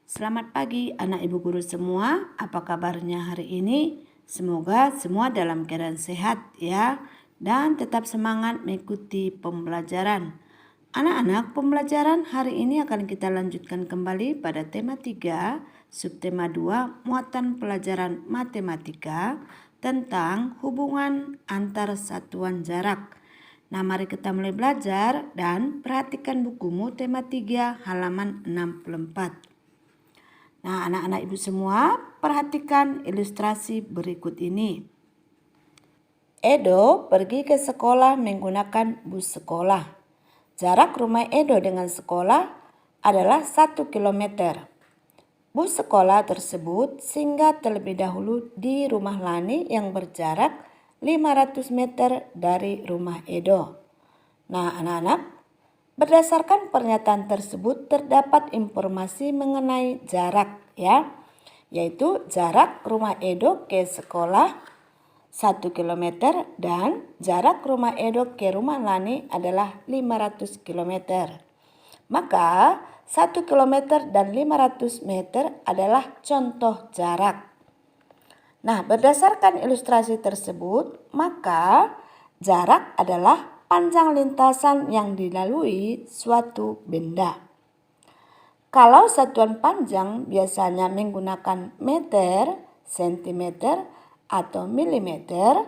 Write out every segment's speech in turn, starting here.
Selamat pagi anak ibu guru semua, apa kabarnya hari ini? Semoga semua dalam keadaan sehat ya, dan tetap semangat mengikuti pembelajaran. Anak-anak, pembelajaran hari ini akan kita lanjutkan kembali pada tema 3, subtema 2, muatan pelajaran matematika tentang hubungan antar satuan jarak. Nah, mari kita mulai belajar dan perhatikan bukumu tema 3 halaman 64. Nah, anak-anak ibu semua, perhatikan ilustrasi berikut ini. Edo pergi ke sekolah menggunakan bus sekolah. Jarak rumah Edo dengan sekolah adalah 1 kilometer. Bus sekolah tersebut singgah terlebih dahulu di rumah Lani yang berjarak 500 meter dari rumah Edo. Nah, anak-anak, berdasarkan pernyataan tersebut terdapat informasi mengenai jarak ya, yaitu jarak rumah Edo ke sekolah 1 km dan jarak rumah Edo ke rumah Lani adalah 500 km. Maka 1 km dan 500 meter adalah contoh jarak. Nah, berdasarkan ilustrasi tersebut, maka jarak adalah panjang lintasan yang dilalui suatu benda. Kalau satuan panjang biasanya menggunakan meter, sentimeter, atau milimeter,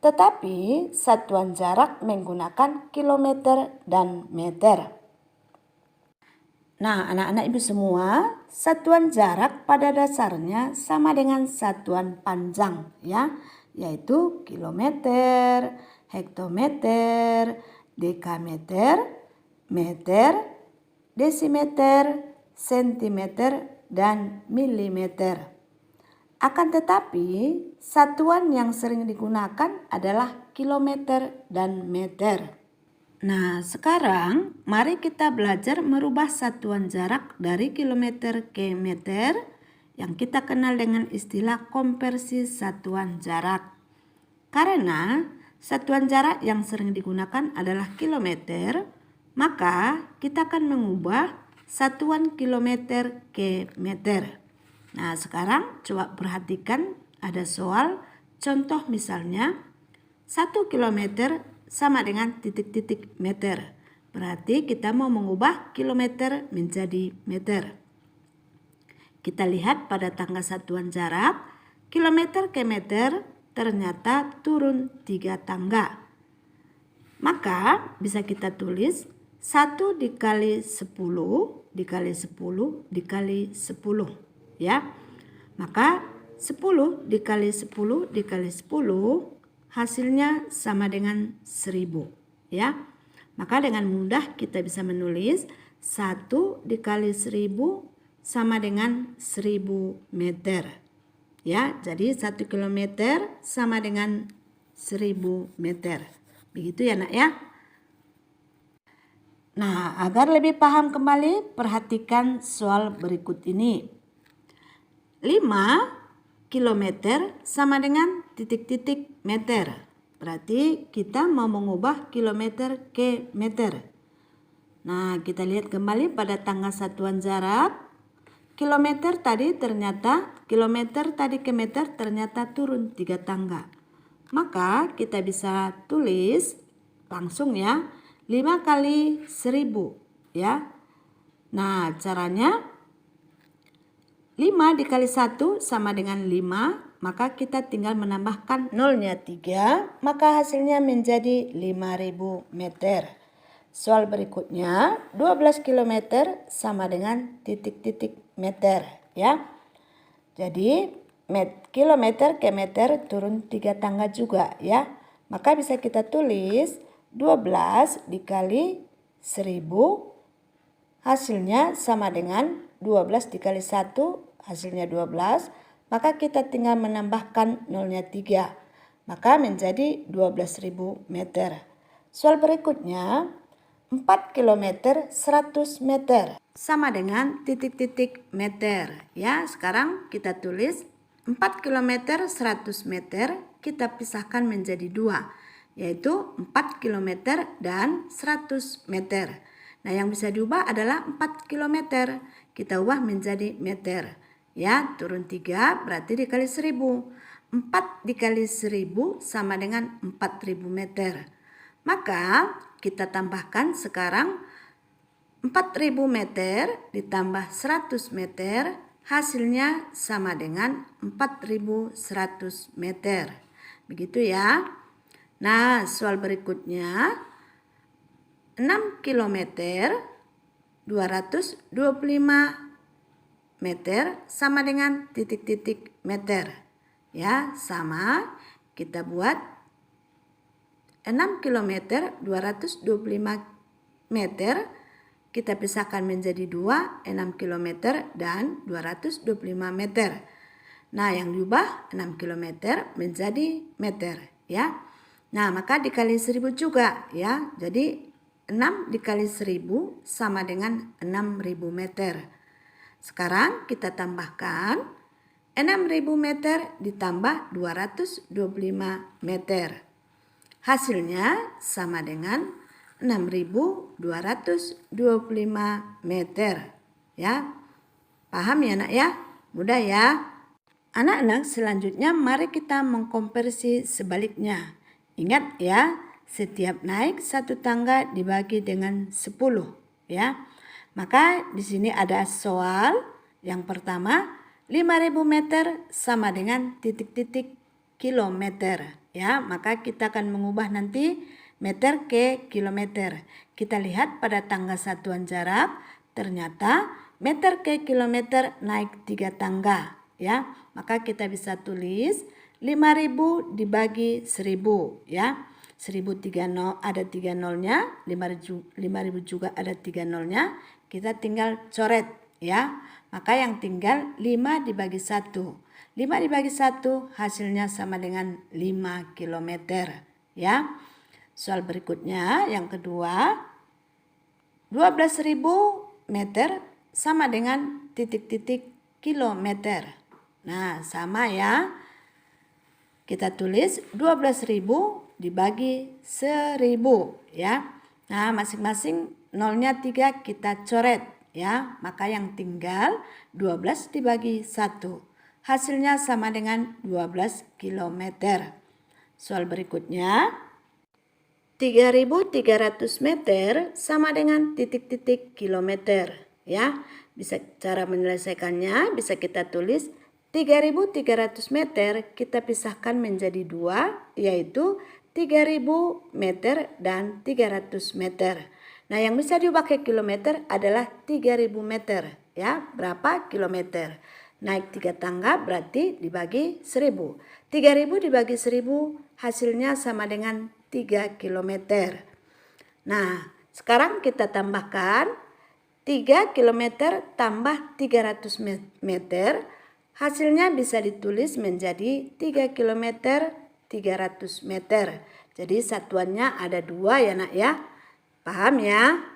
tetapi satuan jarak menggunakan kilometer dan meter. Nah, anak-anak ibu semua, satuan jarak pada dasarnya sama dengan satuan panjang ya, yaitu kilometer, hektometer, dekameter, meter, desimeter, sentimeter, dan milimeter. Akan tetapi, satuan yang sering digunakan adalah kilometer dan meter. Nah, sekarang mari kita belajar merubah satuan jarak dari kilometer ke meter yang kita kenal dengan istilah konversi satuan jarak. Karena satuan jarak yang sering digunakan adalah kilometer, maka kita akan mengubah satuan kilometer ke meter. Nah, sekarang coba perhatikan ada soal contoh misalnya 1 kilometer sama dengan titik-titik meter. Berarti kita mau mengubah kilometer menjadi meter. Kita lihat pada tangga satuan jarak, kilometer ke meter ternyata turun 3 tangga. Maka bisa kita tulis 1 dikali 10 dikali 10 dikali 10 ya. Maka 10 dikali 10 dikali 10 hasilnya sama dengan 1000 ya. Maka dengan mudah kita bisa menulis 1 dikali 1000 sama dengan 1000 meter. Ya, jadi 1 kilometer sama dengan 1000 meter. Begitu ya nak ya. Nah, agar lebih paham kembali, perhatikan soal berikut ini. 5 kilometer sama dengan titik-titik meter. Berarti kita mau mengubah kilometer ke meter. Nah, kita lihat kembali pada tangga satuan jarak. Kilometer tadi ke meter ternyata turun 3 tangga. Maka kita bisa tulis langsung ya, 5 kali 1000 ya. Nah, caranya 5 dikali 1 sama dengan 5, maka kita tinggal menambahkan nolnya 3, maka hasilnya menjadi 5000 meter. Soal berikutnya, 12 km sama dengan titik-titik meter ya. Jadi kilometer ke meter turun 3 tangga juga ya. Maka bisa kita tulis 12 dikali 1000 hasilnya sama dengan 12 dikali 1 hasilnya 12, maka kita tinggal menambahkan nolnya 3, maka menjadi 12.000 meter. Soal berikutnya, 4 km 100 meter sama dengan titik-titik meter. Ya, sekarang kita tulis 4 km 100 meter kita pisahkan menjadi 2, yaitu 4 km dan 100 meter. Nah, yang bisa diubah adalah 4 km. kita ubah menjadi meter. Ya, turun 3 berarti dikali 1000. 4 dikali 1000 sama dengan 4000 meter. Maka kita tambahkan sekarang 4000 meter ditambah 100 meter, hasilnya sama dengan 4100 meter. Begitu ya. Nah, soal berikutnya 6 km 225 meter sama dengan titik-titik meter. Ya, sama. Kita buat 6 km 225 meter kita pisahkan menjadi 2, 6 km dan 225 meter. Nah, yang diubah 6 km menjadi meter ya. Nah, maka dikali 1000 juga ya. Jadi 6 dikali 1000 sama dengan 6000 meter. Sekarang kita tambahkan 6000 meter ditambah 225 meter. Hasilnya sama dengan 6225 meter. Ya. Paham ya, Nak ya? Mudah ya. Anak-anak, selanjutnya mari kita mengkonversi sebaliknya. Ingat ya, setiap naik satu tangga dibagi dengan 10 ya. Maka di sini ada soal yang pertama, 5000 meter sama dengan titik-titik kilometer ya. Maka kita akan mengubah nanti meter ke kilometer. Kita lihat pada tangga satuan jarak, ternyata meter ke kilometer naik 3 tangga ya. Maka kita bisa tulis 5000 dibagi 1000 ya. 1000 ada 3 nolnya, 5000 juga ada 3 nolnya. Kita tinggal coret ya. Maka yang tinggal 5 dibagi 1. 5 dibagi 1 hasilnya sama dengan 5 kilometer ya. Soal berikutnya yang kedua, 12.000 meter sama dengan titik-titik kilometer. Nah, sama ya. Kita tulis 12.000 dibagi 1000 ya. Nah, masing-masing nolnya 3 kita coret ya. Maka yang tinggal 12 dibagi 1. Hasilnya sama dengan 12 kilometer. Soal berikutnya, 3300 meter sama dengan titik-titik kilometer ya. Bisa cara menyelesaikannya bisa kita tulis 3300 meter kita pisahkan menjadi 2, yaitu 3000 meter dan 300 meter. Nah, yang bisa diubah ke kilometer adalah 3000 meter ya. Berapa kilometer? Naik 3 tangga berarti dibagi 1000. 3000 dibagi 1000 hasilnya sama dengan 3 kilometer. Nah, sekarang kita tambahkan 3 kilometer tambah 300 meter. Hasilnya bisa ditulis menjadi 3 kilometer 300 meter. Jadi satuannya ada 2 ya, Nak ya. Paham ya?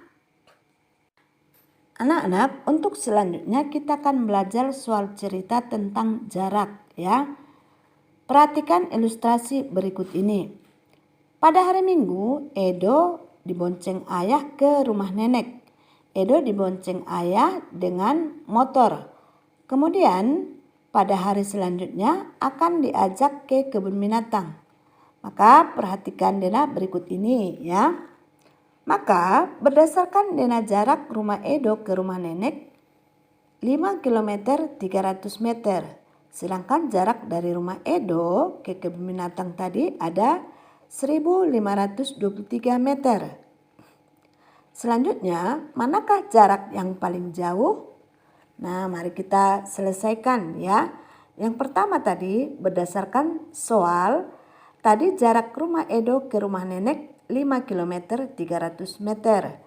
Anak-anak, untuk selanjutnya kita akan belajar soal cerita tentang jarak ya. Perhatikan ilustrasi berikut ini. Pada hari Minggu, Edo dibonceng ayah ke rumah nenek. Edo dibonceng ayah dengan motor. Kemudian pada hari selanjutnya akan diajak ke kebun binatang. Maka perhatikan Dena berikut ini ya. Maka berdasarkan Dena jarak rumah Edo ke rumah nenek 5 km 300 meter. Sedangkan jarak dari rumah Edo ke kebun binatang tadi ada 1523 meter. Selanjutnya, manakah jarak yang paling jauh? Nah, mari kita selesaikan ya. Yang pertama tadi berdasarkan soal, tadi jarak rumah Edo ke rumah nenek 5 km 300 meter.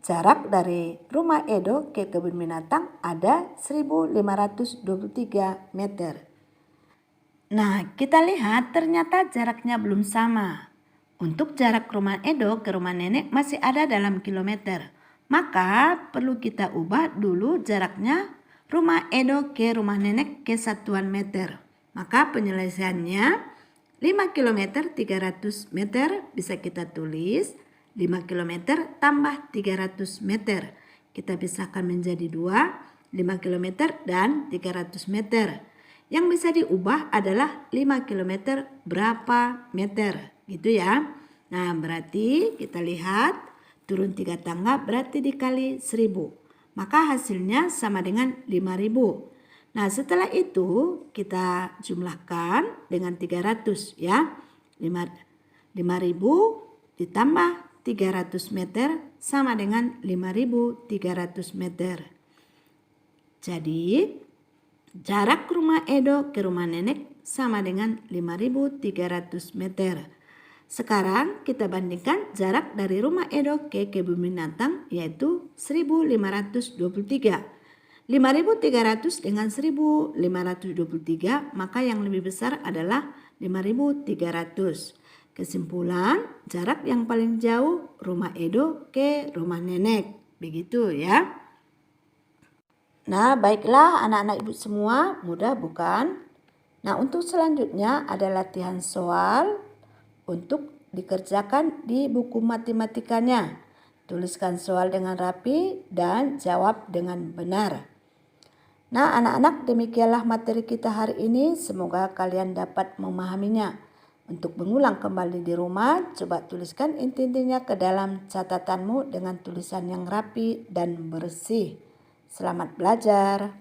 Jarak dari rumah Edo ke kebun binatang ada 1523 meter. Nah, kita lihat ternyata jaraknya belum sama. Untuk jarak rumah Edo ke rumah nenek masih ada dalam kilometer. Maka perlu kita ubah dulu jaraknya rumah Edo ke rumah nenek ke satuan meter. Maka penyelesaiannya 5 km 300 meter bisa kita tulis 5 km tambah 300 meter. Kita pisahkan menjadi 2. 5 km dan 300 meter. Yang bisa diubah adalah 5 km berapa meter, gitu ya. Nah, berarti kita lihat turun 3 tangga berarti dikali 1000. Maka hasilnya sama dengan 5000. Nah, setelah itu kita jumlahkan dengan 300 ya. 5000 ditambah 300 meter sama dengan 5300 meter. Jadi jarak rumah Edo ke rumah nenek sama dengan 5300 meter. Sekarang kita bandingkan jarak dari rumah Edo ke kebun binatang yaitu 1523. 5300 dengan 1523 maka yang lebih besar adalah 5300. Kesimpulan, jarak yang paling jauh rumah Edo ke rumah nenek. Begitu ya. Nah, baiklah anak-anak ibu semua, mudah bukan? Nah, untuk selanjutnya ada latihan soal untuk dikerjakan di buku matematikanya. Tuliskan soal dengan rapi dan jawab dengan benar. Nah, anak-anak, demikianlah materi kita hari ini. Semoga kalian dapat memahaminya. Untuk mengulang kembali di rumah, coba tuliskan inti-intinya ke dalam catatanmu dengan tulisan yang rapi dan bersih. Selamat belajar.